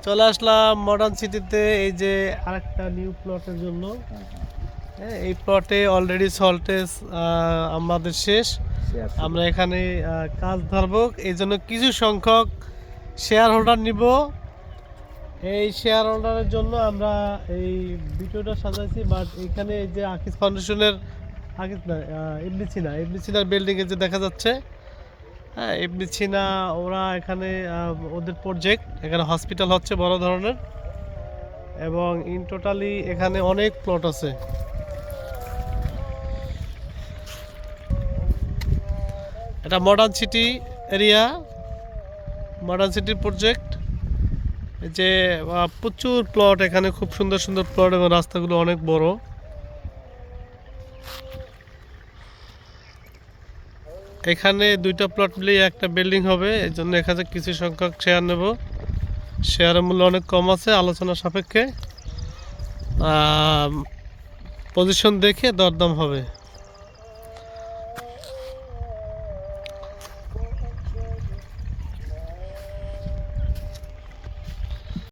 চলে আসলাম মডার্ন সিটিতে, এই যে আরেকটা নিউ প্লটের জন্য। হ্যাঁ, এই প্লটে অলরেডি সল্টেজ আমাদের শেষ। আমরা এখানে কাজ ধরবো, এই জন্য কিছু সংখ্যক শেয়ার হোল্ডার নিব। এই শেয়ার হোল্ডারের জন্য আমরা এই ভিডিওটা সাজাইছি। বাট এখানে এই যে আকিজ ফাউন্ডেশনের আকিজ না, ইবনে সিনার বিল্ডিংয়ে যে দেখা যাচ্ছে, হ্যাঁ ইবনে সিনা, ওরা এখানে ওদের প্রজেক্ট, এখানে হসপিটাল হচ্ছে বড় ধরনের, এবং ইন টোটালি এখানে অনেক প্লট আছে। এটা মডার্ন সিটি এরিয়া, মডার্ন সিটির প্রজেক্ট। যে প্রচুর প্লট এখানে, খুব সুন্দর সুন্দর প্লট, এবং রাস্তাগুলো অনেক বড়। এখানে দুইটা প্লট মিলিয়ে একটা বিল্ডিং হবে, এই জন্য এখানে কিছু সংখ্যক শেয়ার নেব। শেয়ারের মূল্য অনেক কম আছে, আলোচনা সাপেক্ষে পজিশন দেখে দরদাম হবে।